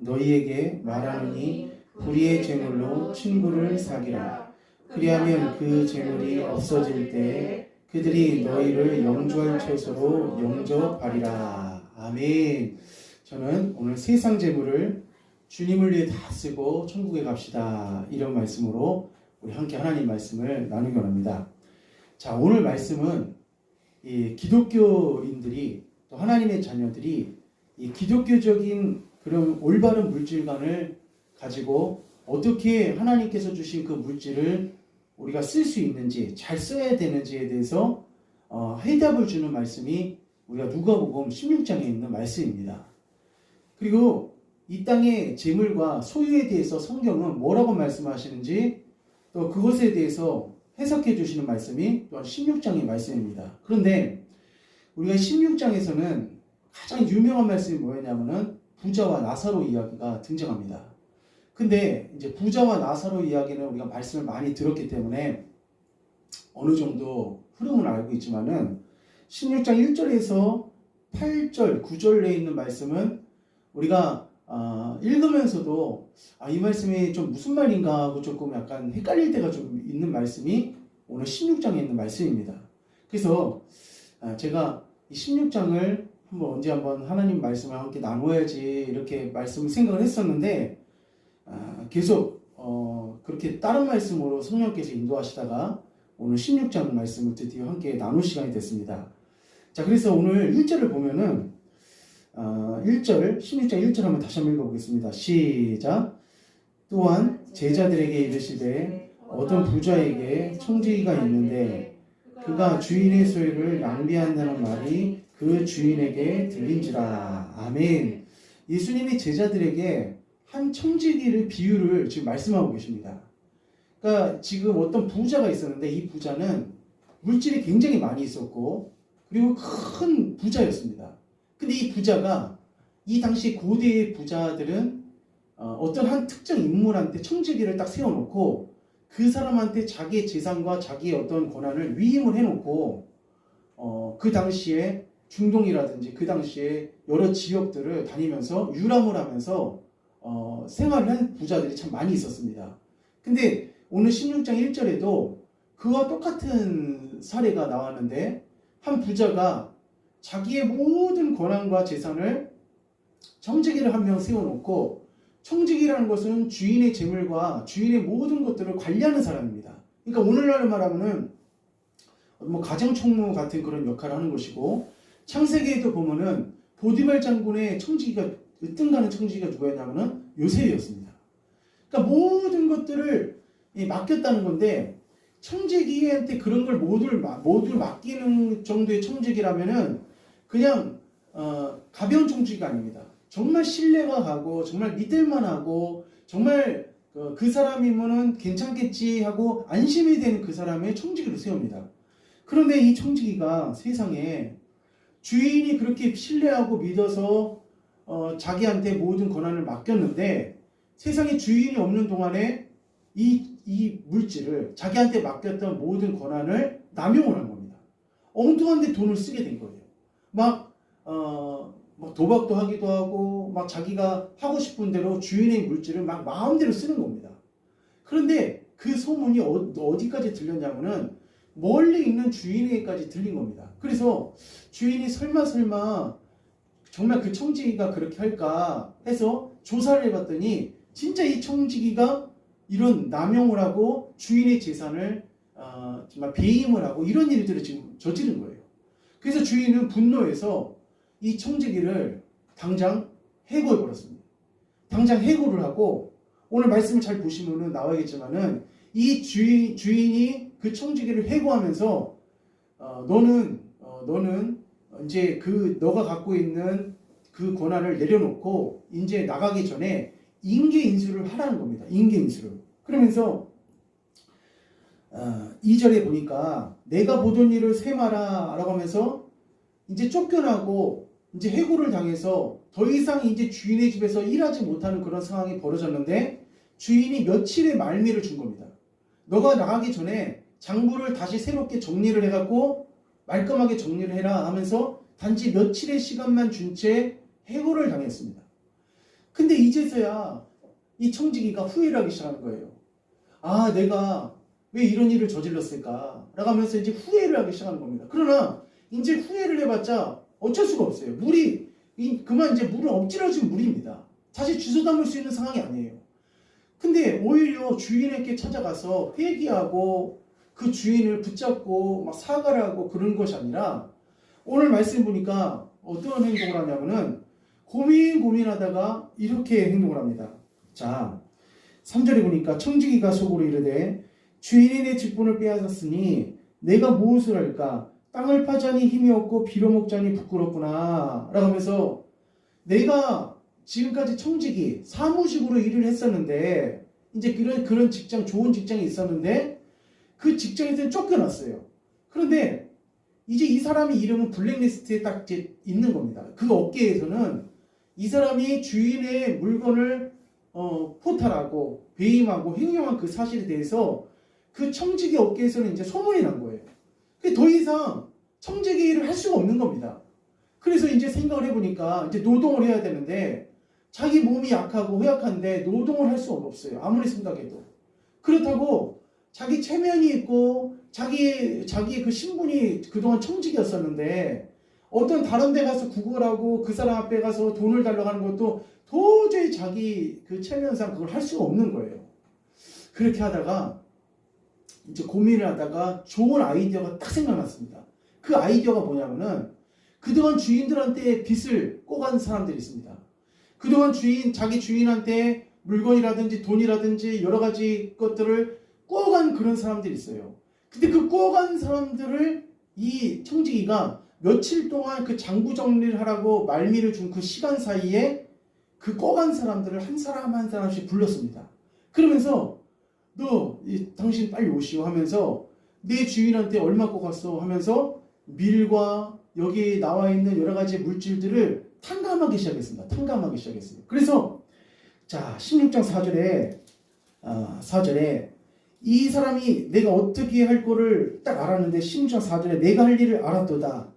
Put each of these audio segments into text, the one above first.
너희에게 말하노니 불의의 제물로 친구를 사귀라. 그리하면 그 제물이 없어질 때 그들이 너희를 영주할 처소로 영접하리라. 아멘. 저는 오늘 세상 제물을 주님을 위해 다 쓰고 천국에 갑시다, 이런 말씀으로 우리 함께 하나님 말씀을 나누기 원합니다. 자, 오늘 말씀은 이 기독교인들이, 또 하나님의 자녀들이 이 기독교적인 그런 올바른 물질관을 가지고 어떻게 하나님께서 주신 그 물질을 우리가 쓸 수 있는지, 잘 써야 되는지에 대해서 해답을 주는 말씀이 우리가 누가복음 16장에 있는 말씀입니다. 그리고 이 땅의 재물과 소유에 대해서 성경은 뭐라고 말씀하시는지, 또 그것에 대해서 해석해 주시는 말씀이 또한 16장의 말씀입니다. 그런데 우리가 16장에서는 가장 유명한 말씀이 뭐였냐면은 부자와 나사로 이야기가 등장합니다. 근데 이제 부자와 나사로 이야기는 우리가 말씀을 많이 들었기 때문에 어느 정도 흐름을 알고 있지만은 16장 1절에서 8절, 9절에 있는 말씀은 우리가 읽으면서도 이 말씀이 좀 무슨 말인가 하고 조금 약간 헷갈릴 때가 좀 있는 말씀이 오늘 16장에 있는 말씀입니다. 그래서 제가 이 16장을 언제 한번 하나님 말씀을 함께 나눠야지 이렇게 말씀을 생각을 했었는데 계속 그렇게 다른 말씀으로 성령께서 인도하시다가 오늘 16장 말씀을 드디어 함께 나눌 시간이 됐습니다. 자, 그래서 오늘 1절을 보면은 1절, 16장 1절 한번 다시 한번 읽어보겠습니다. 시작. 또한 제자들에게 이르시되 어떤 부자에게 청지기가 있는데 그가 주인의 소유를 낭비한다는 말이 그 주인에게 들린지라. 아멘. 예수님이 제자들에게 한 청지기를 비유를 지금 말씀하고 계십니다. 그러니까 지금 어떤 부자가 있었는데 이 부자는 물질이 굉장히 많이 있었고 그리고 큰 부자였습니다. 근데 이 부자가 이 당시 고대의 부자들은 어떤 한 특정 인물한테 청지기를 딱 세워놓고 그 사람한테 자기의 재산과 자기의 어떤 권한을 위임을 해놓고 그 당시에 중동이라든지 그 당시에 여러 지역들을 다니면서 유람을 하면서 생활을 한 부자들이 참 많이 있었습니다. 근데 오늘 16장 1절에도 그와 똑같은 사례가 나왔는데 한 부자가 자기의 모든 권한과 재산을 청지기를 한 명 세워놓고, 청지기라는 것은 주인의 재물과 주인의 모든 것들을 관리하는 사람입니다. 그러니까 오늘날 말하면은 뭐 가정총무 같은 그런 역할을 하는 것이고, 창세기에도 보면은 보디발 장군의 청지기가 으뜸가는 청지기가 누구였냐면은 요셉이었습니다. 그러니까 모든 것들을 맡겼다는 건데, 청지기한테 그런 걸 모두 맡기는 정도의 청지기라면은 그냥 가벼운 청지기가 아닙니다. 정말 신뢰가 가고 정말 믿을만하고 정말 그 사람이면은 괜찮겠지 하고 안심이 되는 그 사람의 청지기로 세웁니다. 그런데 이 청지기가 세상에 주인이 그렇게 신뢰하고 믿어서 자기한테 모든 권한을 맡겼는데 세상에 주인이 없는 동안에 이 물질을, 자기한테 맡겼던 모든 권한을 남용을 한 겁니다. 엉뚱한 데 돈을 쓰게 된 거예요. 막 도박도 하기도 하고 막 자기가 하고 싶은 대로 주인의 물질을 막 마음대로 쓰는 겁니다. 그런데 그 소문이 어디까지 들렸냐면은 멀리 있는 주인에게까지 들린 겁니다. 그래서 주인이 설마 정말 그 청지기가 그렇게 할까 해서 조사를 해봤더니 진짜 이 청지기가 이런 남용을 하고 주인의 재산을 정말 배임을 하고 이런 일들을 지금 저지른 거예요. 그래서 주인은 분노해서 이 청지기를 당장 해고해버렸습니다. 당장 해고를 하고, 오늘 말씀을 잘 보시면은 나와야겠지만은 이 주인이 그 청지기를 해고하면서 너는 이제 너가 갖고 있는 그 권한을 내려놓고 이제 나가기 전에 인계 인수를 하라는 겁니다. 인계 인수를. 그러면서 2절에 보니까 내가 보던 일을 세마라 라고 하면서 이제 쫓겨나고 이제 해고를 당해서 더 이상 이제 주인의 집에서 일하지 못하는 그런 상황이 벌어졌는데 주인이 며칠의 말미를 준 겁니다. 너가 나가기 전에 장부를 다시 새롭게 정리를 해갖고 말끔하게 정리를 해라 하면서 단지 며칠의 시간만 준 채 해고를 당했습니다. 근데 이제서야 이 청지기가 후회를 하기 시작하는 거예요. 아, 내가 왜 이런 일을 저질렀을까? 라고 하면서 이제 후회를 하기 시작하는 겁니다. 그러나 이제 후회를 해봤자 어쩔 수가 없어요. 그만 이제 물은 엎질러진 물입니다. 다시 주워 담을 수 있는 상황이 아니에요. 근데 오히려 주인에게 찾아가서 회개하고 그 주인을 붙잡고 막 사과를 하고 그런 것이 아니라 오늘 말씀 보니까 어떤 행동을 하냐면은 고민하다가 이렇게 행동을 합니다. 자, 3절에 보니까 청지기가 속으로 이르되 주인이 내 직분을 빼앗았으니 내가 무엇을 할까? 땅을 파자니 힘이 없고 빌어먹자니 부끄럽구나 라고 하면서 내가 지금까지 청지기 사무직으로 일을 했었는데 이제 그런 직장 좋은 직장이 있었는데 그 직장에서는 쫓겨났어요. 그런데 이제 이 사람이 이름은 블랙리스트에 딱 있는 겁니다. 그 업계에서는 이 사람이 주인의 물건을 포탈하고 배임하고 횡령한 그 사실에 대해서 그 청지기 업계에서는 이제 소문이 난 거예요. 더 이상 청지기 일을 할 수가 없는 겁니다. 그래서 이제 생각을 해보니까 이제 노동을 해야 되는데 자기 몸이 약하고 허약한데 노동을 할 수가 없어요. 아무리 생각해도. 그렇다고 자기 체면이 있고 자기의 그 신분이 그동안 청지기였었는데 어떤 다른 데 가서 구걸하고 그 사람 앞에 가서 돈을 달라고 하는 것도 도저히 자기 그 체면상 그걸 할 수가 없는 거예요. 그렇게 하다가 이제 고민을 하다가 좋은 아이디어가 딱 생각났습니다. 그 아이디어가 뭐냐면은 그동안 주인들한테 빚을 꼬간 사람들이 있습니다. 그동안 자기 주인한테 물건이라든지 돈이라든지 여러 가지 것들을 꼬간 그런 사람들이 있어요. 근데 그 꼬간 사람들을 이 청지기가 며칠 동안 그 장부 정리를 하라고 말미를 준 그 시간 사이에 그 꼬간 사람들을 한 사람 한 사람씩 불렀습니다. 그러면서 당신 빨리 오시오 하면서 내 주인한테 얼마 꼬갔어 하면서 밀과 여기 나와 있는 여러 가지 물질들을 탕감하기 시작했습니다. 그래서 자 16장 4절에 이 사람이 내가 어떻게 할 거를 딱 알았는데 16장 4절에 내가 할 일을 알았도다.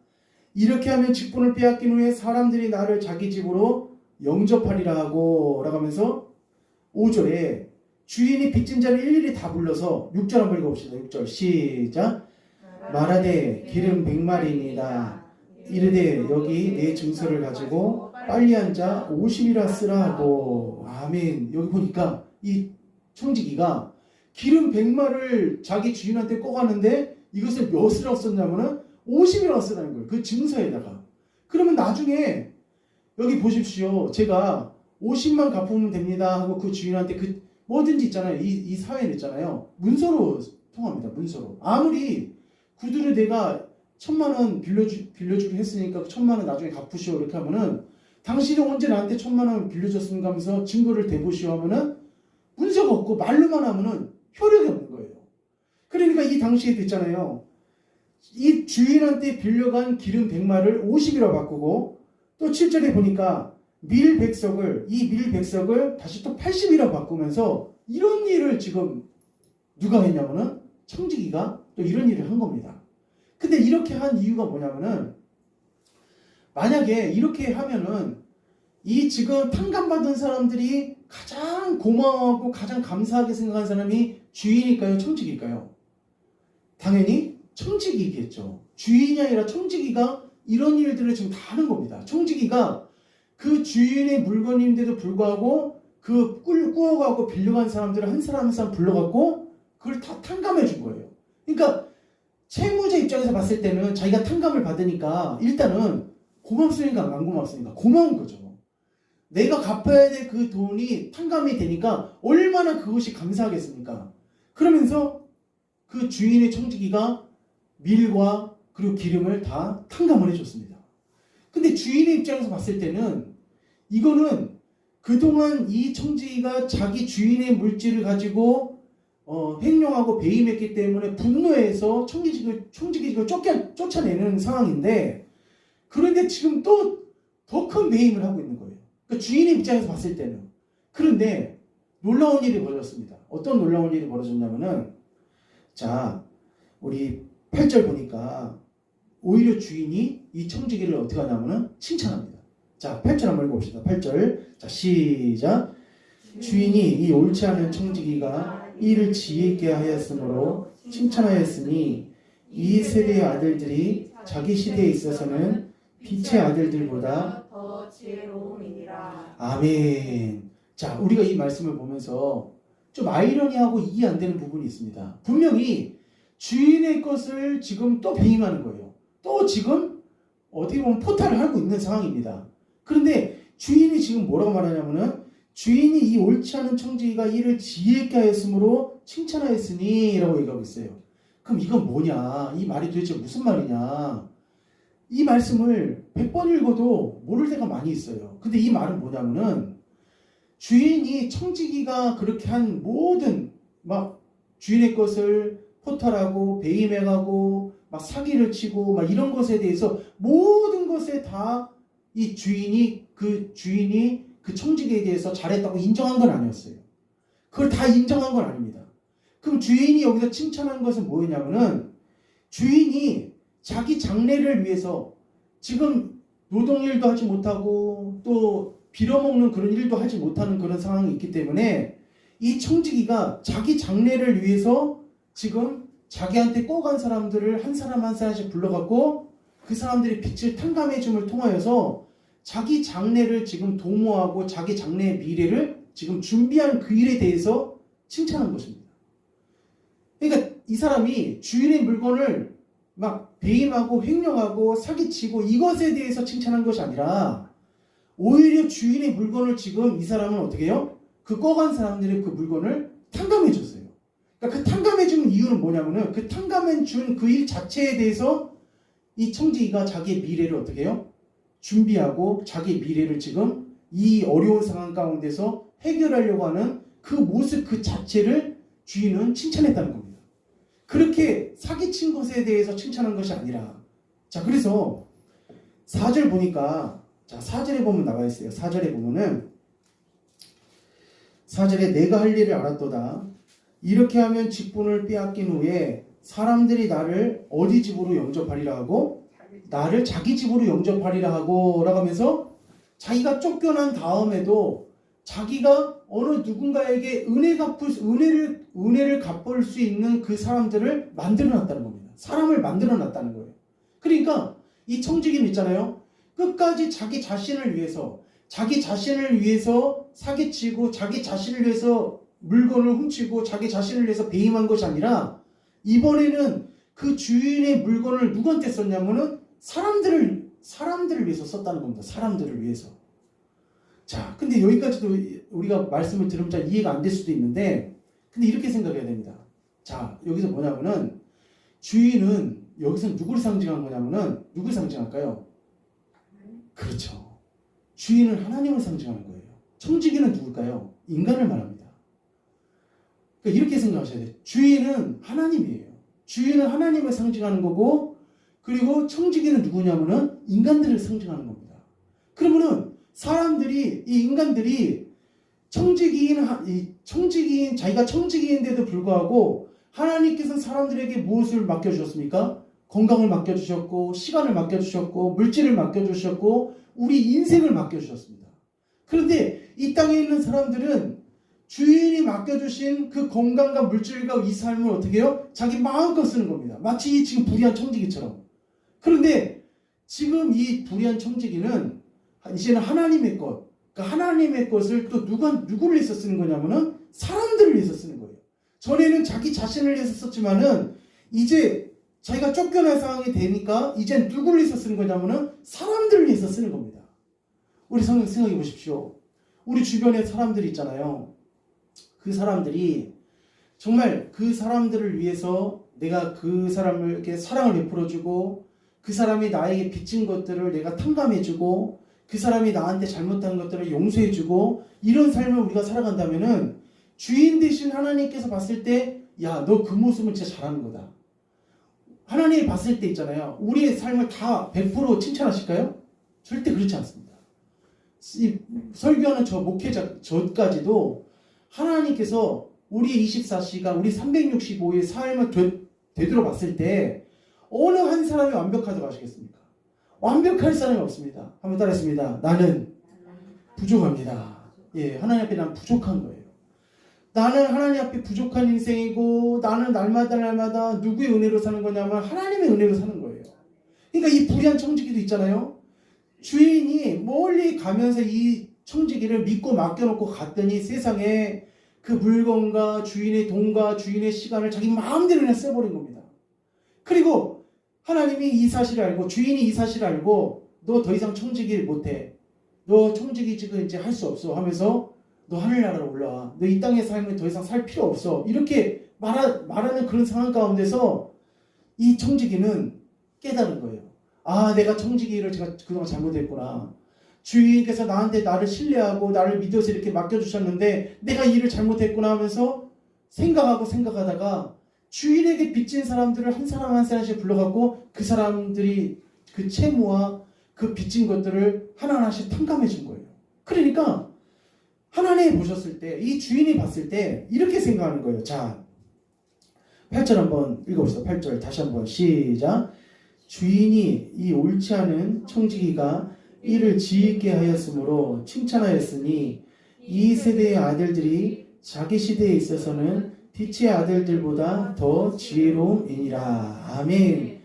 이렇게 하면 직분을 빼앗긴 후에 사람들이 나를 자기 집으로 영접하리라 하고 라고 하면서 5절에 주인이 빚진 자를 일일이 다 불러서 6절 한번 읽어봅시다. 6절 시작. 말하되 기름 100마리이다. 이르되 여기 내 증서를 가지고 빨리 앉아 50이라 쓰라 하고. 아멘. 여기 보니까 이 청지기가 기름 100마리를 자기 주인한테 꼬가는데 이것을 몇이라고 썼냐면은 50이라고 쓰라는 거예요. 그 증서에다가. 그러면 나중에 여기 보십시오. 제가 50만 갚으면 됩니다 하고 그 주인한테 그 뭐든지 있잖아요. 이 사회는 있잖아요. 문서로 통합니다. 문서로. 아무리 구두를 내가 1,000만 원 빌려주기로 했으니까 1,000만 원 나중에 갚으시오 이렇게 하면은 당신이 언제 나한테 1,000만 원 빌려줬습니까 하면서 증거를 대보시오 하면은 문서가 없고 말로만 하면은 효력이 없는 거예요. 그러니까 이 당시에 됐잖아요. 이 주인한테 빌려간 기름 100마를 50이라 바꾸고 또 7절에 보니까 밀 100석을 다시 또 80이라 바꾸면서 이런 일을 지금 누가 했냐면은 청지기가 또 이런 일을 한 겁니다. 근데 이렇게 한 이유가 뭐냐면은 만약에 이렇게 하면은 이 지금 탕감받은 사람들이 가장 고마워하고 가장 감사하게 생각한 사람이 주인일까요? 청지기일까요? 당연히 청지기겠죠. 주인이 아니라 청지기가 이런 일들을 지금 다 하는 겁니다. 청지기가 그 주인의 물건인데도 불구하고 그 꾸어가고 빌려간 사람들을 한 사람 한 사람 불러갖고 그걸 다 탕감해 준 거예요. 그러니까 채무자 입장에서 봤을 때는 자기가 탕감을 받으니까 일단은 고맙습니까? 안 고맙습니까? 고마운 거죠. 내가 갚아야 될 그 돈이 탕감이 되니까 얼마나 그것이 감사하겠습니까? 그러면서 그 주인의 청지기가 밀과 그리고 기름을 다 탕감을 해줬습니다. 근데 주인의 입장에서 봤을 때는 이거는 그동안 이 청지기가 자기 주인의 물질을 가지고 횡령하고 배임했기 때문에 분노해서 청지기를 쫓아내는 상황인데 그런데 지금 또 더 큰 배임을 하고 있는 거예요. 그러니까 주인의 입장에서 봤을 때는. 그런데 놀라운 일이 벌어졌습니다. 어떤 놀라운 일이 벌어졌냐면은 자 우리 8절 보니까 오히려 주인이 이 청지기를 어떻게 하냐면은 칭찬합니다. 자, 8절 한번 읽어봅시다. 8절. 자, 시작. 주인이 이 옳지 않은 청지기가 이를 지혜 있게 하였으므로 칭찬하였으니 이 세대의 아들들이 자기 시대에 있어서는 빛의 아들들보다 더 지혜로움이니라. 아멘. 자, 우리가 이 말씀을 보면서 좀 아이러니하고 이해 안 되는 부분이 있습니다. 분명히 주인의 것을 지금 또 배임하는 거예요. 또 지금 어떻게 보면 포탈을 하고 있는 상황입니다. 그런데 주인이 지금 뭐라고 말하냐면은 주인이 이 옳지 않은 청지기가 이를 지혜 있게 하였으므로 칭찬하였으니 라고 얘기하고 있어요. 그럼 이건 뭐냐? 이 말이 도대체 무슨 말이냐? 이 말씀을 100번 읽어도 모를 때가 많이 있어요. 근데 이 말은 뭐냐면은 주인이 청지기가 그렇게 한 모든 막 주인의 것을 포탈하고 배임해가고 막 사기를 치고 막 이런 것에 대해서 모든 것에 다 이 주인이 그 청지기에 대해서 잘했다고 인정한 건 아니었어요. 그걸 다 인정한 건 아닙니다. 그럼 주인이 여기서 칭찬한 것은 뭐였냐면은 주인이 자기 장래를 위해서 지금 노동일도 하지 못하고 또 빌어먹는 그런 일도 하지 못하는 그런 상황이 있기 때문에 이 청지기가 자기 장래를 위해서 지금 자기한테 꼬간 사람들을 한 사람 한 사람씩 불러갖고 그 사람들의 빛을 탕감해줌을 통하여서 자기 장래를 지금 도모하고 자기 장래의 미래를 지금 준비한 그 일에 대해서 칭찬한 것입니다. 그러니까 이 사람이 주인의 물건을 막 배임하고 횡령하고 사기치고 이것에 대해서 칭찬한 것이 아니라 오히려 주인의 물건을 지금 이 사람은 어떻게 해요? 그 꺼간 사람들의 그 물건을 탕감해 줬어요. 그러니까 그 탕감해 준 이유는 뭐냐면은 그 탕감해 준 그 일 자체에 대해서 이 청지기가 자기의 미래를 어떻게 해요? 준비하고 자기의 미래를 지금 이 어려운 상황 가운데서 해결하려고 하는 그 모습 그 자체를 주인은 칭찬했다는 겁니다. 그렇게 사기친 것에 대해서 칭찬한 것이 아니라 자 그래서 4절 보니까 자 4절에 보면 나와 있어요. 4절에 보면은 4절에 내가 할 일을 알았도다. 이렇게 하면 직분을 빼앗긴 후에 사람들이 나를 어디 집으로 영접하리라 하고 나를 자기 집으로 영접하리라 하고 라고 하면서 자기가 쫓겨난 다음에도 자기가 어느 누군가에게 은혜를 갚을 수 있는 그 사람들을 만들어놨다는 겁니다. 사람을 만들어놨다는 거예요. 그러니까 이 청지기는 있잖아요. 끝까지 자기 자신을 위해서 사기치고 자기 자신을 위해서 물건을 훔치고 자기 자신을 위해서 배임한 것이 아니라 이번에는 그 주인의 물건을 누구한테 썼냐면은 사람들을 위해서 썼다는 겁니다. 사람들을 위해서. 자, 근데 여기까지도 우리가 말씀을 들으면 잘 이해가 안 될 수도 있는데, 근데 이렇게 생각해야 됩니다. 자, 여기서 뭐냐면은, 주인은 여기서 누구를 상징한 거냐면은, 누구를 상징할까요? 그렇죠. 주인은 하나님을 상징하는 거예요. 청지기는 누굴까요? 인간을 말합니다. 그러니까 이렇게 생각하셔야 돼요. 주인은 하나님이에요. 주인은 하나님을 상징하는 거고, 그리고 청지기는 누구냐면은 인간들을 상징하는 겁니다. 그러면은 이 인간들이 자기가 청지기인데도 불구하고 하나님께서는 사람들에게 무엇을 맡겨주셨습니까? 건강을 맡겨주셨고, 시간을 맡겨주셨고, 물질을 맡겨주셨고, 우리 인생을 맡겨주셨습니다. 그런데 이 땅에 있는 사람들은 주인이 맡겨주신 그 건강과 물질과 이 삶을 어떻게 해요? 자기 마음껏 쓰는 겁니다. 마치 지금 불의한 청지기처럼. 그런데 지금 이 불의한 청지기는 이제는 하나님의 것, 그러니까 하나님의 것을 또 누구를 위해서 쓰는 거냐면은 사람들을 위해서 쓰는 거예요. 전에는 자기 자신을 위해서 썼지만은 이제 자기가 쫓겨난 상황이 되니까 이제 누구를 위해서 쓰는 거냐면은 사람들을 위해서 쓰는 겁니다. 우리 생각해 보십시오. 우리 주변에 사람들이 있잖아요. 그 사람들이 정말 그 사람들을 위해서 내가 그 사람에게 사랑을 베풀어주고 그 사람이 나에게 빚진 것들을 내가 탕감해주고 그 사람이 나한테 잘못한 것들을 용서해주고 이런 삶을 우리가 살아간다면은 주인 대신 하나님께서 봤을 때 야, 너 그 모습은 진짜 잘하는 거다. 하나님이 봤을 때 있잖아요. 우리의 삶을 다 100% 칭찬하실까요? 절대 그렇지 않습니다. 이 설교하는 저 목회자 저까지도 하나님께서 우리 24시간, 우리 365일 삶을 되돌아봤을 때 어느 한 사람이 완벽하다고 하시겠습니까? 완벽할 사람이 없습니다. 한번 따라했습니다. 나는 부족합니다. 예, 하나님 앞에 난 부족한 거예요. 나는 하나님 앞에 부족한 인생이고 나는 날마다 누구의 은혜로 사는 거냐면 하나님의 은혜로 사는 거예요. 그러니까 이 불의한 청지기도 있잖아요. 주인이 멀리 가면서 이 청지기를 믿고 맡겨놓고 갔더니 세상에 그 물건과 주인의 돈과 주인의 시간을 자기 마음대로 그냥 써버린 겁니다. 그리고 하나님이 이 사실을 알고 주인이 이 사실을 알고 너 더 이상 청지기 못해. 너 청지기 지금 이제 할 수 없어 하면서 너 하늘나라로 올라와. 너 이 땅의 삶을 더 이상 살 필요 없어. 이렇게 말하는 그런 상황 가운데서 이 청지기는 깨달은 거예요. 아, 내가 청지기를 제가 그동안 잘못했구나. 주인께서 나를 신뢰하고 나를 믿어서 이렇게 맡겨주셨는데 내가 일을 잘못했구나 하면서 생각하다가 주인에게 빚진 사람들을 한 사람 한 사람씩 불러갖고 그 사람들이 그 채무와 그 빚진 것들을 하나하나씩 탕감해 준 거예요. 그러니까 하나님 보셨을 때, 이 주인이 봤을 때 이렇게 생각하는 거예요. 자, 8절 한번 읽어봅시다. 8절 다시 한번 시작. 주인이 이 옳지 않은 청지기가 이를 지혜있게 하였으므로 칭찬하였으니 이 세대의 아들들이 자기 시대에 있어서는 빛의 아들들보다 더 지혜로움이니라. 아멘.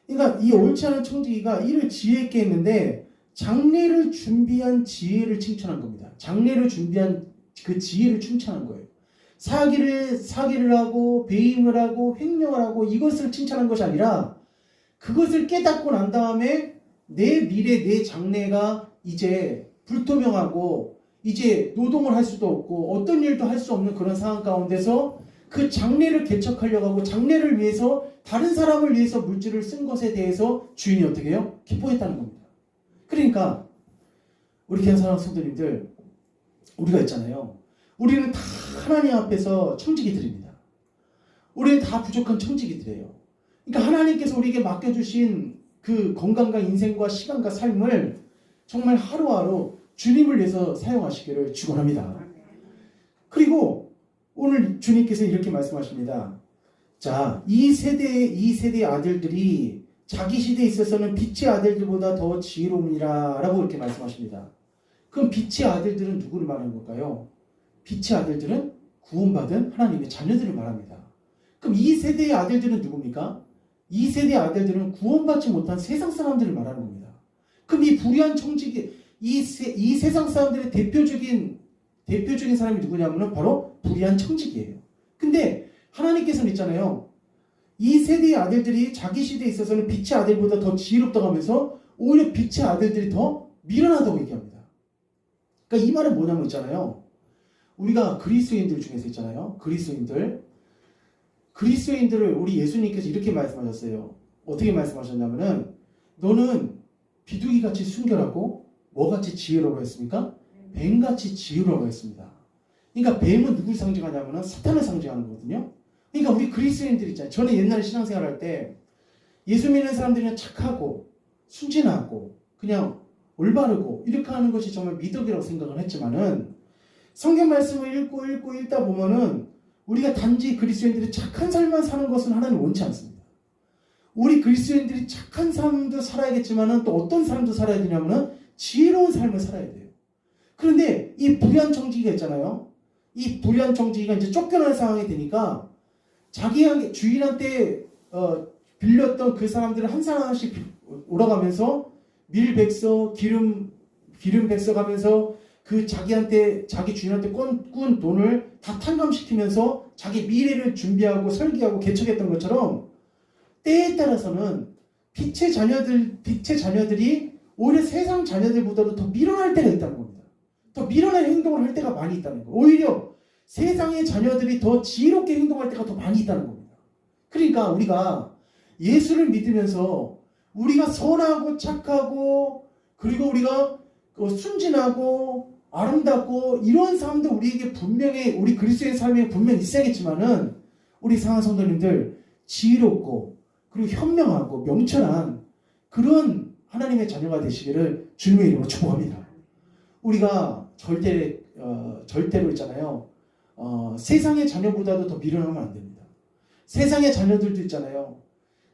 그러니까 이 옳지 않은 청지기가 이를 지혜있게 했는데 장래를 준비한 지혜를 칭찬한 겁니다. 장래를 준비한 그 지혜를 칭찬한 거예요. 사기를 하고 배임을 하고 횡령을 하고 이것을 칭찬한 것이 아니라 그것을 깨닫고 난 다음에 내 미래, 내 장래가 이제 불투명하고 이제 노동을 할 수도 없고 어떤 일도 할 수 없는 그런 상황 가운데서 그 장래를 개척하려고 하고 장래를 위해서 다른 사람을 위해서 물질을 쓴 것에 대해서 주인이 어떻게 해요? 기뻐했다는 겁니다. 그러니까 우리 귀한 사랑하는 성도님들, 우리가 있잖아요. 우리는 다 하나님 앞에서 청지기들입니다. 우리는 다 부족한 청지기들이에요. 그러니까 하나님께서 우리에게 맡겨주신 그 건강과 인생과 시간과 삶을 정말 하루하루 주님을 위해서 사용하시기를 축원합니다. 그리고 오늘 주님께서 이렇게 말씀하십니다. 자, 이 세대의 아들들이 자기 시대에 있어서는 빛의 아들들보다 더 지혜로움이라 라고 이렇게 말씀하십니다. 그럼 빛의 아들들은 누구를 말하는 걸까요? 빛의 아들들은 구원받은 하나님의 자녀들을 말합니다. 그럼 이 세대의 아들들은 누굽니까? 이 세대의 아들들은 구원받지 못한 세상 사람들을 말하는 겁니다. 그럼 이 불의한 청지기, 이 세상 사람들의 대표적인 사람이 누구냐면 바로 불의한 청지기예요. 근데 하나님께서는 있잖아요. 이 세대의 아들들이 자기 시대에 있어서는 빛의 아들보다 더 지혜롭다고 하면서 오히려 빛의 아들들이 더 미련하다고 얘기합니다. 그러니까 이 말은 뭐냐면 있잖아요. 우리가 그리스도인들 중에서 있잖아요. 그리스도인들을 우리 예수님께서 이렇게 말씀하셨어요. 어떻게 말씀하셨냐면은 너는 비둘기같이 순결하고 뭐같이 지혜로워 했습니까? 뱀같이 지혜로워 했습니다. 그러니까 뱀은 누굴 상징하냐면은 사탄을 상징하는 거거든요. 그러니까 우리 그리스도인들 있잖아요. 저는 옛날에 신앙생활 할 때 예수 믿는 사람들이 착하고 순진하고 그냥 올바르고 이렇게 하는 것이 정말 미덕이라고 생각을 했지만은 성경 말씀을 읽다 보면은 우리가 단지 그리스도인들이 착한 삶만 사는 것은 하나님 원치 않습니다. 우리 그리스도인들이 착한 삶도 살아야겠지만은 또 어떤 삶도 살아야 되냐면은 지혜로운 삶을 살아야 돼요. 그런데 이 불의한 청지기가 있잖아요. 이 불의한 청지기가 이제 쫓겨나는 상황이 되니까 자기 주인한테 빌렸던 그 사람들을 한 사람씩 오라가면서 밀백서, 기름 백서 가면서 그 자기 주인한테 꾼 돈을 다 탕감시키면서 자기 미래를 준비하고 설계하고 개척했던 것처럼 때에 따라서는 빛의 자녀들이 오히려 세상 자녀들보다도 더 미련할 때가 있다는 겁니다. 더 미련한 행동을 할 때가 많이 있다는 거예요. 오히려 세상의 자녀들이 더 지혜롭게 행동할 때가 더 많이 있다는 겁니다. 그러니까 우리가 예수를 믿으면서 우리가 선하고 착하고 그리고 우리가 순진하고 아름답고 이런 삶도 우리에게 분명히 우리 그리스도의 삶에 분명히 있어야겠지만은 우리 사랑하는 성도님들 지혜롭고 그리고 현명하고 명철한 그런 하나님의 자녀가 되시기를 주님의 이름으로 축복합니다. 우리가 절대로 있잖아요. 세상의 자녀보다도 더 미련하면 안 됩니다. 세상의 자녀들도 있잖아요.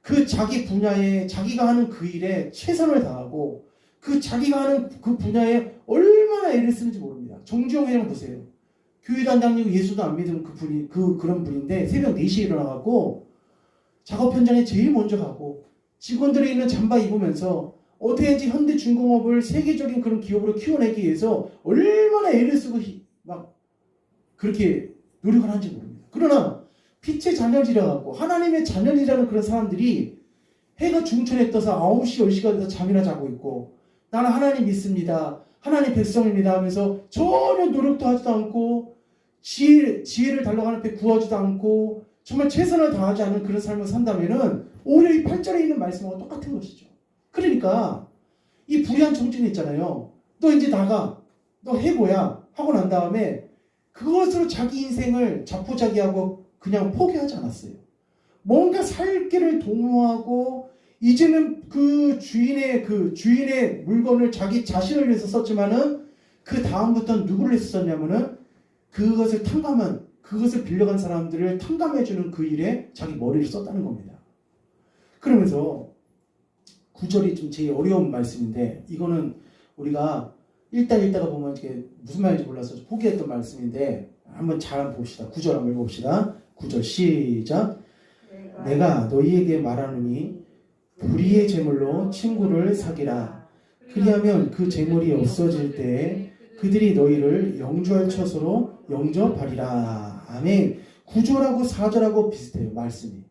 그 자기 분야에 자기가 하는 그 일에 최선을 다하고 그 자기가 하는 그 분야에 얼마나 애를 쓰는지 모릅니다. 정주영 회장 보세요. 교회도 안 다니고 예수도 안 믿는 그 분이 그런 분인데 새벽 4시에 일어나갖고 작업 현장에 제일 먼저 가고 직원들이 있는 잠바 입으면서 어떻게 해야지 현대중공업을 세계적인 그런 기업으로 키워내기 위해서 얼마나 애를 쓰고 막 그렇게 노력을 하는지 모릅니다. 그러나 빛의 자녀지라 갖고 하나님의 자녀지라는 그런 사람들이 해가 중천에 떠서 9시, 10시가 돼서 잠이나 자고 있고 나는 하나님 믿습니다. 하나님 백성입니다 하면서 전혀 노력도 하지도 않고 지혜를 달라고 하는 데 구하지도 않고 정말 최선을 다하지 않는 그런 삶을 산다면은 오히려 이 8절에 있는 말씀하고 똑같은 것이죠. 그러니까 이 불의한 정치인 있잖아요. 너 이제 나가. 너 해보야. 하고 난 다음에 그것으로 자기 인생을 자포자기하고 그냥 포기하지 않았어요. 뭔가 살 길을 도모하고 이제는 그 주인의 물건을 자기 자신을 위해서 썼지만은 그 다음부터는 누구를 위해서 썼냐면은 그것을 빌려간 사람들을 탕감해주는 그 일에 자기 머리를 썼다는 겁니다. 그러면서 9절이 좀 제일 어려운 말씀인데 이거는 우리가 읽다가 보면 이게 무슨 말인지 몰라서 포기했던 말씀인데 한번 잘 봅시다. 9절 한번 읽어봅시다. 9절 시작. 내가 너희에게 말하노니 불의의 제물로 친구를 사귀라. 그리하면 그 제물이 없어질 때에 그들이 너희를 영주할 처소로 영접하리라. 아멘. 9절하고 4절하고 비슷해요. 말씀이.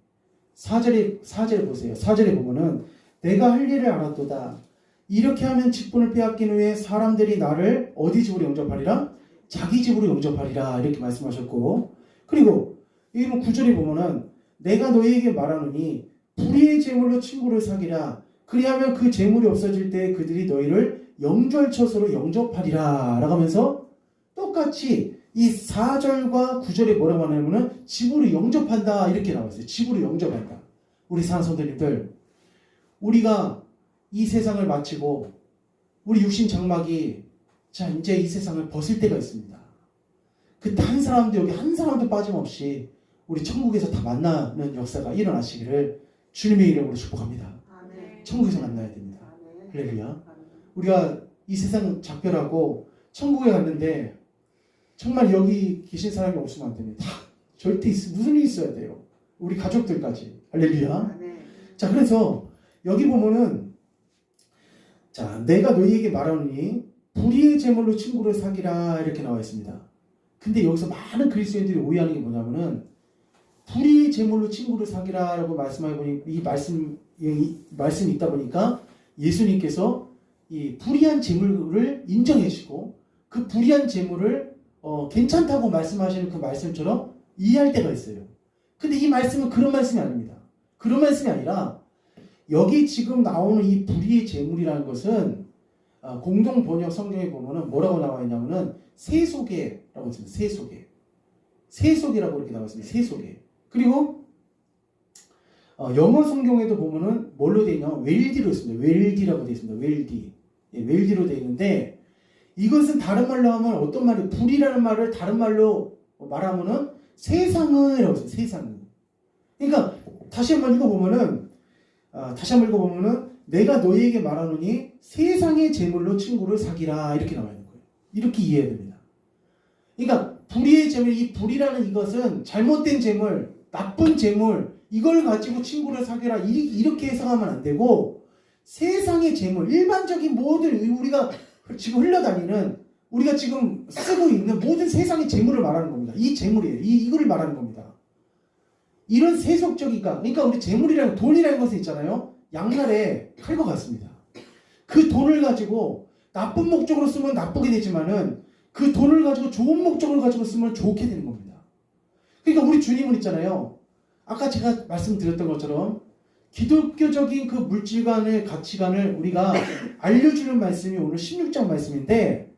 4절에 보세요. 4절에 보면은 내가 할 일을 알았도다. 이렇게 하면 직분을 빼앗긴 후에 사람들이 나를 어디 집으로 영접하리라? 자기 집으로 영접하리라. 이렇게 말씀하셨고 그리고 여기 9절에 보면은 내가 너희에게 말하노니 불의의 제물로 친구를 사귀라. 그리하면 그 제물이 없어질 때 그들이 너희를 영주할 처소로 영접하리라. 라고 하면서 똑같이 이 4절과 9절에 뭐라고 하냐면은 집으로 영접한다. 이렇게 나와 있어요. 집으로 영접한다. 우리 사랑하는 성도님들, 우리가 이 세상을 마치고 우리 육신 장막이 자 이제 이 세상을 벗을 때가 있습니다. 그때 한 사람도 여기 한 사람도 빠짐없이 우리 천국에서 다 만나는 역사가 일어나시기를 주님의 이름으로 축복합니다. 아멘. 천국에서 만나야 됩니다. 아멘. 할렐루야. 아멘. 우리가 이 세상 작별하고 천국에 갔는데 정말 여기 계신 사람이 없으면 안 됩니다. 절대 무슨 일이 있어야 돼요. 우리 가족들까지. 할렐루야. 아멘. 자, 그래서 여기 보면은 자, 내가 너희에게 말하노니 불의의 제물로 친구를 사귀라 이렇게 나와 있습니다. 근데 여기서 많은 그리스도인들이 오해하는 게 뭐냐면은 불의의 제물로 친구를 사귀라라고 말씀해 보니 이 말씀이 있다 보니까 예수님께서 이 불의한 제물을 인정해 주시고 그 불의한 제물을 괜찮다고 말씀하시는 그 말씀처럼 이해할 때가 있어요. 근데 이 말씀은 그런 말씀이 아닙니다. 그런 말씀이 아니라 여기 지금 나오는 이 불의의 제물이라는 것은 공동 번역 성경에 보면은 뭐라고 나와 있냐면은 세속에라고 있습니다. 세속이라고 이렇게 나와 있습니다. 세속에. 그리고 영어 성경에도 보면은 뭘로 되어 있냐면 웰디로 있습니다. 웰디라고 되어 있습니다. 웰디. 예, 웰디로 되어 있는데 이것은 다른 말로 하면 어떤 말이 불이라는 말을 다른 말로 말하면은 세상은이라고 있습니다. 세상은. 그러니까 다시 한번 읽어보면은 내가 너희에게 말하노니 세상의 제물로 친구를 사귀라 이렇게 나와 있는 거예요. 이렇게 이해해야 됩니다. 그러니까 불의의 제물, 이 불이라는 이것은 잘못된 제물, 나쁜 제물 이걸 가지고 친구를 사귀라 이렇게 해석하면 안 되고 세상의 제물, 일반적인 모든 우리가 지금 흘러다니는 우리가 지금 쓰고 있는 모든 세상의 제물을 말하는 겁니다. 이 제물이에요. 이거를 말하는 겁니다. 이런 세속적이니까 그러니까 우리 재물이라는 돈이라는 것은 있잖아요. 양날의 칼과 같습니다. 그 돈을 가지고 나쁜 목적으로 쓰면 나쁘게 되지만은 그 돈을 가지고 좋은 목적을 가지고 쓰면 좋게 되는 겁니다. 그러니까 우리 주님은 있잖아요. 아까 제가 말씀드렸던 것처럼 기독교적인 그 물질관의 가치관을 우리가 알려주는 말씀이 오늘 16장 말씀인데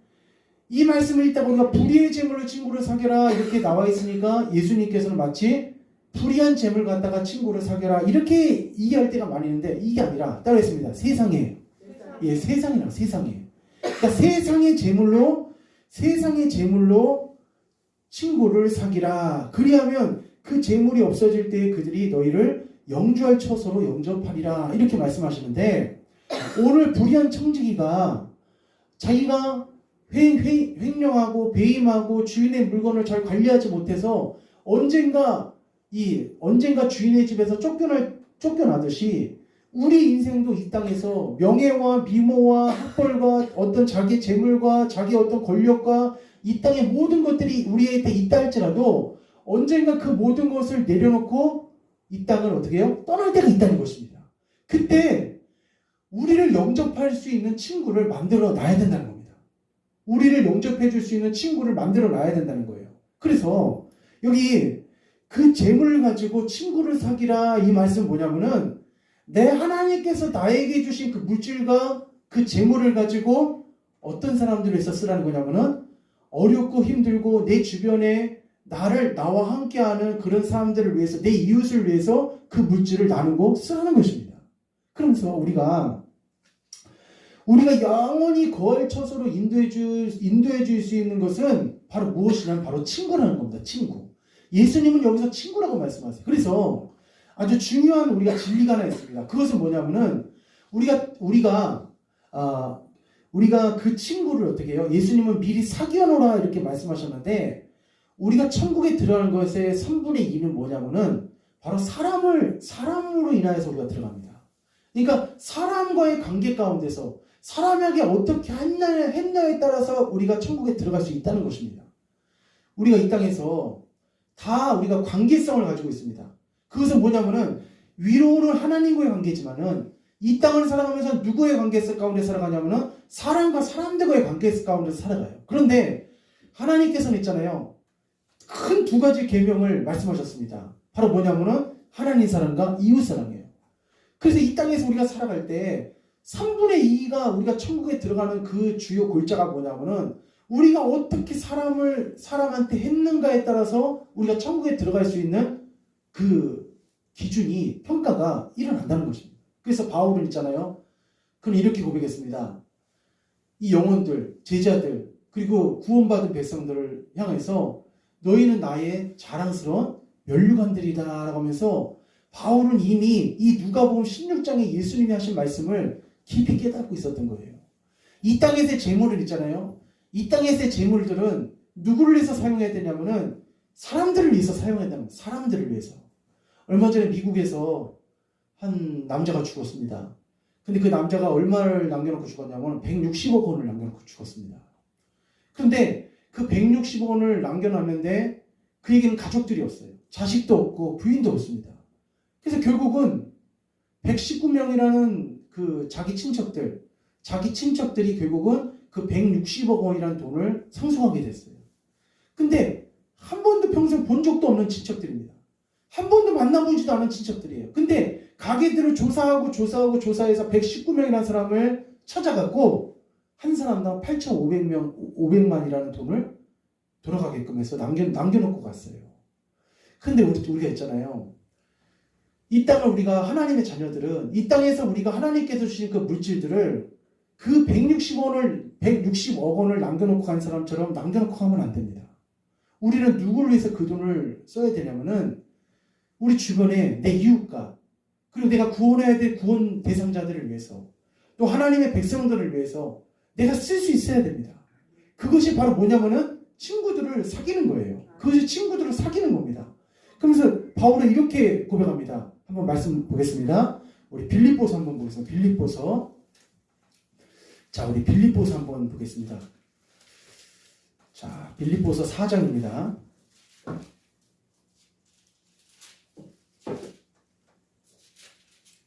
이 말씀을 읽다 보니까 불의의 제물로 친구를 사귀라 이렇게 나와 있으니까 예수님께서는 마치 불의한 제물 갖다가 친구를 사귀라 이렇게 이해할 때가 많이 있는데 이게 아니라 따라했습니다. 세상에. 예, 세상이라 세상에. 그러니까 세상의 제물로 친구를 사귀라. 그리하면 그 제물이 없어질 때 그들이 너희를 영주할 처소로 영접하리라 이렇게 말씀하시는데, 오늘 불의한 청지기가 자기가 횡령하고 배임하고 주인의 물건을 잘 관리하지 못해서 언젠가 주인의 집에서 쫓겨나듯이 우리 인생도 이 땅에서 명예와 미모와 학벌과 어떤 자기 재물과 자기 어떤 권력과 이 땅의 모든 것들이 우리한테 있다 할지라도 언젠가 그 모든 것을 내려놓고 이 땅을 어떻게 해요? 떠날 때가 있다는 것입니다. 그때 우리를 영접할 수 있는 친구를 만들어 놔야 된다는 겁니다. 우리를 영접해 줄 수 있는 친구를 만들어 놔야 된다는 거예요. 그래서 여기 그 재물을 가지고 친구를 사귀라 이 말씀은 뭐냐면은, 내 하나님께서 나에게 주신 그 물질과 그 재물을 가지고 어떤 사람들을 위해서 쓰라는 거냐면은, 어렵고 힘들고 내 주변에 나와 함께하는 그런 사람들을 위해서, 내 이웃을 위해서 그 물질을 나누고 쓰라는 것입니다. 그러면서 우리가 영원히 거할 처소로 인도해 줄 수 있는 것은 바로 무엇이냐면 바로 친구라는 겁니다. 친구. 예수님은 여기서 친구라고 말씀하세요. 그래서 아주 중요한 우리가 진리가 하나 있습니다. 그것은 뭐냐면은 우리가 그 친구를 어떻게 해요? 예수님은 미리 사귀어 놓으라 이렇게 말씀하셨는데, 우리가 천국에 들어가는 것의 3분의 2는 뭐냐면은 바로 사람으로 인하여서 우리가 들어갑니다. 그러니까 사람과의 관계 가운데서 사람에게 어떻게 했냐에 따라서 우리가 천국에 들어갈 수 있다는 것입니다. 우리가 이 땅에서 다 우리가 관계성을 가지고 있습니다. 그것은 뭐냐면은 위로는 하나님과의 관계지만은 이 땅을 살아가면서 누구의 관계 가운데 살아가냐면은 사람과 사람들과의 관계 가운데서 살아가요. 그런데 하나님께서는 있잖아요, 큰 두 가지 계명을 말씀하셨습니다. 바로 뭐냐면은 하나님 사랑과 이웃 사랑이에요. 그래서 이 땅에서 우리가 살아갈 때 3분의 2가 우리가 천국에 들어가는 그 주요 골자가 뭐냐면은 우리가 어떻게 사람한테 했는가에 따라서 우리가 천국에 들어갈 수 있는 그 기준이, 평가가 일어난다는 것입니다. 그래서 바울은 있잖아요, 그는 이렇게 고백했습니다. 이 영혼들, 제자들, 그리고 구원받은 백성들을 향해서 너희는 나의 자랑스러운 면류관들이다 라고 하면서, 바울은 이미 이 누가복음 16장에 예수님이 하신 말씀을 깊이 깨닫고 있었던 거예요. 이 땅에서의 재물을 있잖아요, 이 땅에서의 재물들은 누구를 위해서 사용해야 되냐면은 사람들을 위해서 사용해야 됩니다. 사람들을 위해서. 얼마 전에 미국에서 한 남자가 죽었습니다. 근데 그 남자가 얼마를 남겨놓고 죽었냐면 160억 원을 남겨놓고 죽었습니다. 그런데 그 160억 원을 남겨놨는데 그에게는 가족들이 없어요. 자식도 없고 부인도 없습니다. 그래서 결국은 119명이라는 그 자기 친척들이 결국은 그 160억 원이라는 돈을 상속하게 됐어요. 근데 한 번도 평생 본 적도 없는 친척들입니다. 한 번도 만나보지도 않은 친척들이에요. 근데 가게들을 조사해서 119명이라는 사람을 찾아갖고 한 사람당 8,500만이라는 돈을 돌아가게끔 해서 남겨놓고 갔어요. 근데 우리가 있잖아요, 이 땅을 우리가 하나님의 자녀들은 이 땅에서 우리가 하나님께서 주신 그 물질들을 그 160억 원을 남겨놓고 간 사람처럼 남겨놓고 가면 안 됩니다. 우리는 누구를 위해서 그 돈을 써야 되냐면은 우리 주변에 내 이웃과, 그리고 내가 구원해야 될 구원 대상자들을 위해서, 또 하나님의 백성들을 위해서 내가 쓸 수 있어야 됩니다. 그것이 바로 뭐냐면은 친구들을 사귀는 거예요. 그것이 친구들을 사귀는 겁니다. 그러면서 바울은 이렇게 고백합니다. 한번 말씀 보겠습니다. 우리 빌립보서 한번 보겠습니다. 우리 빌립보서 한번 보겠습니다. 자, 빌립보서 4장입니다.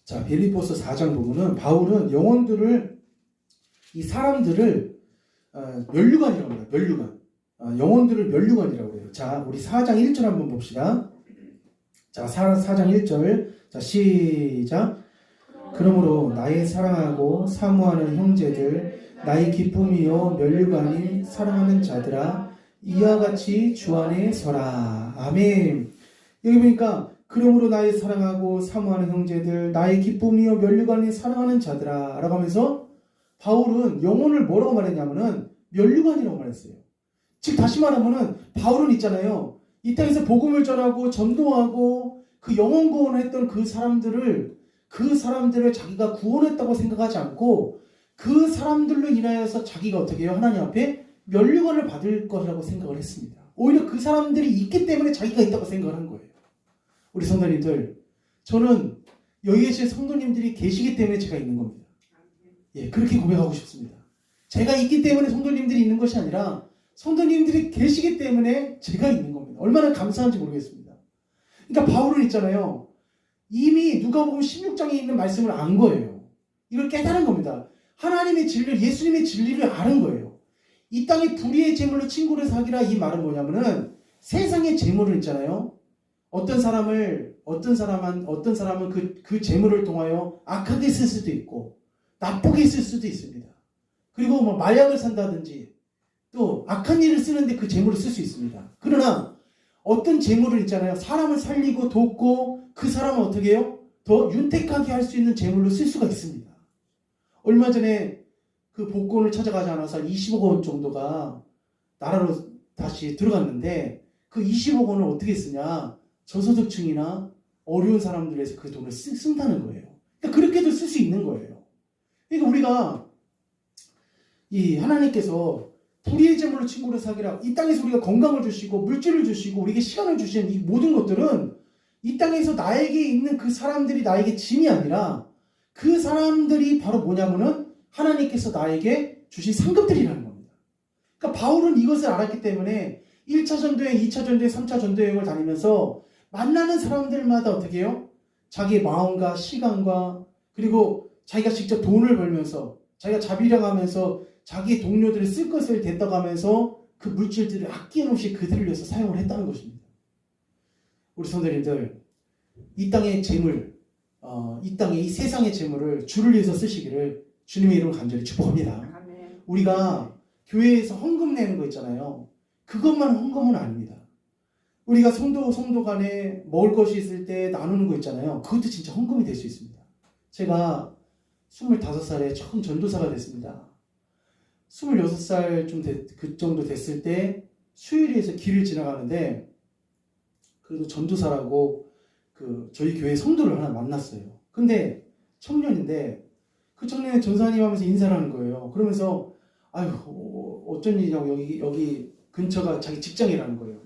자, 빌립보서 4장 보면은 바울은 이 사람들을 면류관이라고 합니다. 면류관. 영혼들을 면류관이라고 해요. 자, 우리 4장 1절 한번 봅시다. 자, 4장 1절. 자, 시작. 그러므로 나의 사랑하고 사모하는 형제들, 나의 기쁨이요 면류관인 사랑하는 자들아, 이와 같이 주 안에 서라. 아멘. 여기 보니까 그러므로 나의 사랑하고 사모하는 형제들, 나의 기쁨이요 면류관인 사랑하는 자들아 라고 하면서 바울은 영혼을 뭐라고 말했냐면은 면류관이라고 말했어요. 즉 다시 말하면은 바울은 있잖아요, 이 땅에서 복음을 전하고 전도하고 그 영혼 구원을 했던 그 사람들을 자기가 구원했다고 생각하지 않고 그 사람들로 인하여서 자기가 어떻게 해요? 하나님 앞에 면류관을 받을 것이라고 생각을 했습니다. 오히려 그 사람들이 있기 때문에 자기가 있다고 생각을 한 거예요. 우리 성도님들, 저는 여기 계신 성도님들이 계시기 때문에 제가 있는 겁니다. 예, 그렇게 고백하고 싶습니다. 제가 있기 때문에 성도님들이 있는 것이 아니라 성도님들이 계시기 때문에 제가 있는 겁니다. 얼마나 감사한지 모르겠습니다. 그러니까 바울은 있잖아요. 이미 누가복음 16장에 있는 말씀을 안 거예요. 이걸 깨달은 겁니다. 하나님의 진리, 예수님의 진리를 아는 거예요. 이 땅에 불의의 재물로 친구를 사귀라, 이 말은 뭐냐면은 세상의 재물을 있잖아요. 어떤 사람은 그 재물을 통하여 악하게 쓸 수도 있고 나쁘게 쓸 수도 있습니다. 그리고 뭐 마약을 산다든지 또 악한 일을 쓰는데 그 재물을 쓸 수 있습니다. 그러나 어떤 재물을 있잖아요. 사람을 살리고 돕고 그 사람을 어떻게 해요? 더 윤택하게 할 수 있는 재물로 쓸 수가 있습니다. 얼마 전에 그 복권을 찾아가지 않아서 20억 원 정도가 나라로 다시 들어갔는데 그 20억 원을 어떻게 쓰냐? 저소득층이나 어려운 사람들에서 그 돈을 쓴다는 거예요. 그러니까 그렇게도 쓸 수 있는 거예요. 그러니까 우리가 이 하나님께서 불의의 재물로 친구를 사귀라, 이 땅에서 우리가 건강을 주시고 물질을 주시고 우리에게 시간을 주시는 이 모든 것들은 이 땅에서 나에게 있는 그 사람들이 나에게 짐이 아니라 그 사람들이 바로 뭐냐면은 하나님께서 나에게 주신 상급들이라는 겁니다. 그러니까 바울은 이것을 알았기 때문에 1차 전도여행, 2차 전도여행, 3차 전도여행을 다니면서 만나는 사람들마다 어떻게 해요? 자기의 마음과 시간과 그리고 자기가 직접 돈을 벌면서 자기가 자비량하면서 자기 동료들을 쓸 것을 댔다가면서 그 물질들을 아낌없이 그들을 위해서 사용을 했다는 것입니다. 우리 성도님들, 이 땅의 재물, 이 땅의 이 세상의 재물을 주를 위해서 쓰시기를 주님의 이름으로 간절히 축복합니다. 아멘. 우리가 교회에서 헌금 내는 거 있잖아요. 그것만 헌금은 아닙니다. 우리가 성도 간에 먹을 것이 있을 때 나누는 거 있잖아요. 그것도 진짜 헌금이 될 수 있습니다. 제가 25살에 처음 전도사가 됐습니다. 26살 그 정도 됐을 때 수요일에서 길을 지나가는데 그래도 전도사라고 저희 교회 성도를 하나 만났어요. 근데 청년인데 그 청년이 전사님 하면서 인사를 하는 거예요. 그러면서 아유 어쩐 일이냐고 여기 근처가 자기 직장이라는 거예요.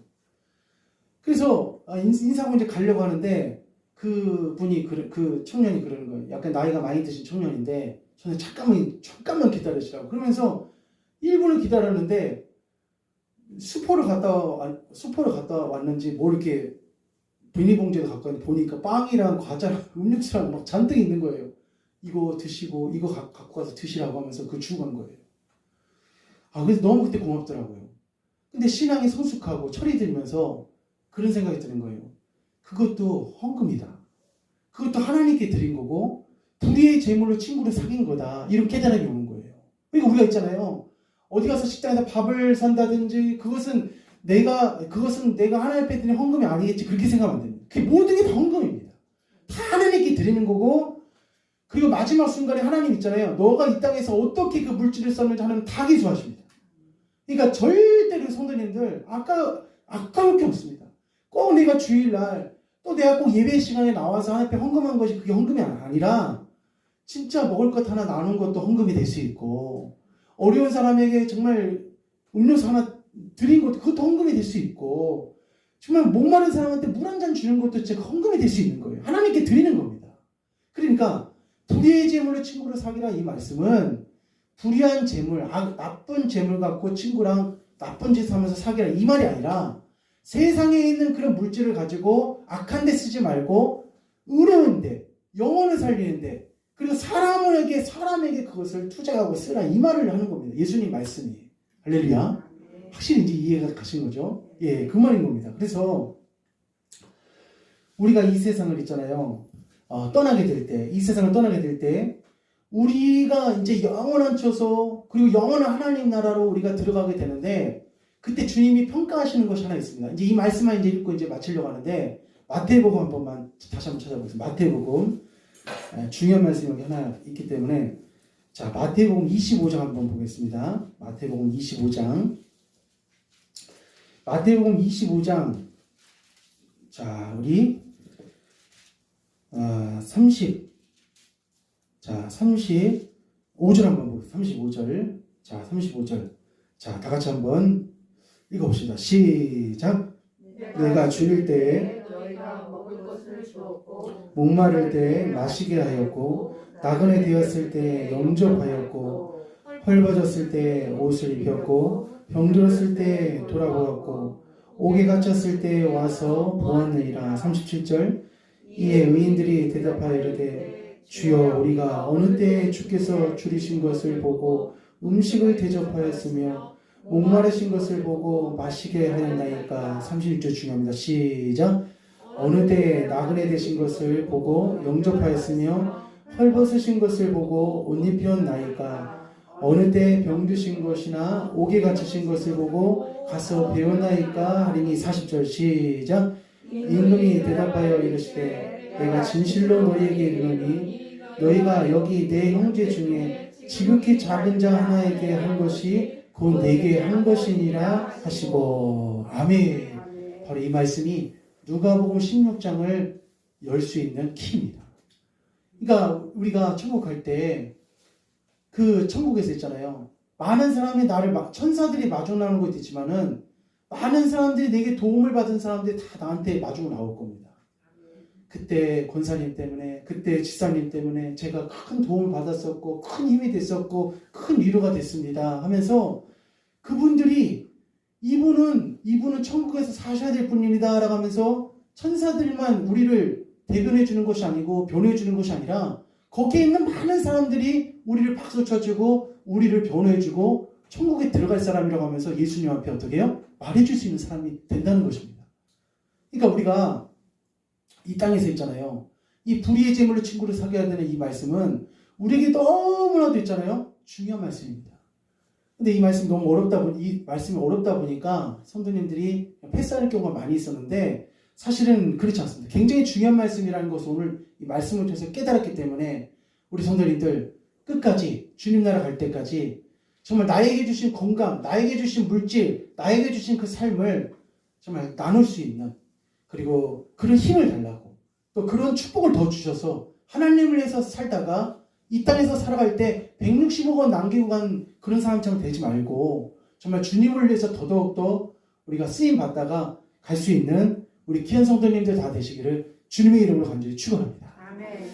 그래서 인사하고 이제 가려고 하는데 그 청년이 그러는 거예요. 약간 나이가 많이 드신 청년인데 저는 잠깐만 기다리시라고. 그러면서 1분을 기다렸는데 수포를 갔다 왔는지 뭐 이렇게 비닐봉지에 갖고 왔는데 보니까 빵이랑 과자랑 음료수랑 막 잔뜩 있는 거예요. 이거 드시고 이거 갖고 가서 드시라고 하면서 그거 주고 간 거예요. 그래서 너무 그때 고맙더라고요. 근데 신앙이 성숙하고 철이 들면서 그런 생각이 드는 거예요. 그것도 헌금이다. 그것도 하나님께 드린 거고 불의의 재물로 친구를 사귄 거다. 이런 깨달음이 오는 거예요. 그러니까 우리가 있잖아요. 어디 가서 식당에서 밥을 산다든지 그것은 내가 하나님 앞에 드린 헌금이 아니겠지. 그렇게 생각하면 안 됩니다. 그 모든 게 다 헌금입니다. 다 하나님께 드리는 거고 그리고 마지막 순간에 하나님 있잖아요. 너가 이 땅에서 어떻게 그 물질을 썼는지 하나님 다 기수하십니다. 그러니까 절대로 성도님들 아까울 게 없습니다. 꼭 내가 주일날 또 내가 꼭 예배 시간에 나와서 하나님 앞에 헌금한 것이 그게 헌금이 아니라 진짜 먹을 것 하나 나눈 것도 헌금이 될 수 있고 어려운 사람에게 정말 음료수 하나 드린 것도 그것도 헌금이 될 수 있고 정말 목마른 사람한테 물 한 잔 주는 것도 진짜 헌금이 될 수 있는 거예요. 하나님께 드리는 겁니다. 그러니까 불의의 재물로 친구를 사귀라 이 말씀은 불의한 재물, 나쁜 재물 갖고 친구랑 나쁜 짓 하면서 사귀라 이 말이 아니라 세상에 있는 그런 물질을 가지고 악한 데 쓰지 말고 의로운데 영혼을 살리는데 그리고 사람에게 그것을 투자하고 쓰라 이 말을 하는 겁니다. 예수님 말씀이. 할렐루야. 확실히 이제 이해가 가신 거죠? 예, 그 말인 겁니다. 그래서 우리가 이 세상을 있잖아요. 이 세상을 떠나게 될 때 우리가 이제 영원 한쳐서 그리고 영원한 하나님 나라로 우리가 들어가게 되는데 그때 주님이 평가하시는 것이 하나 있습니다. 이제 이 말씀만 이제 읽고 이제 마치려고 하는데 마태복음 한 번만 다시 한번 찾아보겠습니다. 마태복음 중요한 말씀이 여기 하나 있기 때문에 자 마태복음 25장 한번 보겠습니다. 마태복음 25장 자 우리 자, 35절 한번 보겠습니다. 35절. 자, 35절. 자, 다 같이 한번 읽어봅시다. 시작. 내가 줄일 때에 너희가 먹을 것을 주었고 목마를 때에 마시게 하였고 나그네 되었을 때에 영접하였고 헐벗었을 때에 옷을 입혔고 병들었을 때에 돌아보았고 옥에 갇혔을 때에 와서 보았느니라. 37절. 이에 의인들이 대답하여 이르되 주여 우리가 어느 때에 주께서 줄이신 것을 보고 음식을 대접하였으며 목마르신 것을 보고 마시게 하였나이까. 36절 중요합니다. 시작. 어느 때에 나그네 되신 것을 보고 영접하였으며 헐벗으신 것을 보고 옷 입혔나이까. 어느 때에 병드신 것이나 옥에 갇히신 것을 보고 가서 배웠나이까 하리니. 40절 시작. 임금이 대답하여 이르시되 내가 진실로 너희에게 이르노니 너희가 여기 내 형제 중에 지극히 작은 자 하나에게 한 것이 곧 내게 한 것이니라 하시고. 아멘. 바로 이 말씀이 누가복음 16장을 열 수 있는 키입니다. 그러니까 우리가 천국 갈 때 그 천국에서 있잖아요. 많은 사람이 나를 천사들이 마중 나오는 것도 있지만은 많은 사람들이 내게 도움을 받은 사람들이 다 나한테 마중 나올 겁니다. 그때 권사님 때문에, 그때 지사님 때문에 제가 큰 도움을 받았었고 큰 힘이 됐었고 큰 위로가 됐습니다 하면서 그분들이 이분은 천국에서 사셔야 될 분입니다 라고 하면서 천사들만 우리를 대변해 주는 것이 아니고 변호해 주는 것이 아니라 거기에 있는 많은 사람들이 우리를 박수 쳐주고 우리를 변호해 주고 천국에 들어갈 사람이라고 하면서 예수님 앞에 어떻게 해요? 말해줄 수 있는 사람이 된다는 것입니다. 그러니까 우리가 이 땅에서 있잖아요. 이 불의의 재물로 친구를 사귀어야 되는 이 말씀은 우리에게 너무나도 있잖아요. 중요한 말씀입니다. 근데 이 말씀이 너무 이 말씀이 어렵다 보니까 성도님들이 패스하는 경우가 많이 있었는데 사실은 그렇지 않습니다. 굉장히 중요한 말씀이라는 것을 오늘 이 말씀을 통해서 깨달았기 때문에 우리 성도님들 끝까지 주님 나라 갈 때까지 정말 나에게 주신 건강, 나에게 주신 물질, 나에게 주신 그 삶을 정말 나눌 수 있는, 그리고 그런 힘을 달라고 또 그런 축복을 더 주셔서 하나님을 위해서 살다가 이 땅에서 살아갈 때 160억 원 남기고 간 그런 사람처럼 되지 말고 정말 주님을 위해서 더더욱더 우리가 쓰임 받다가 갈 수 있는 우리 귀한 성도님들 다 되시기를 주님의 이름으로 간절히 축원합니다. 아멘.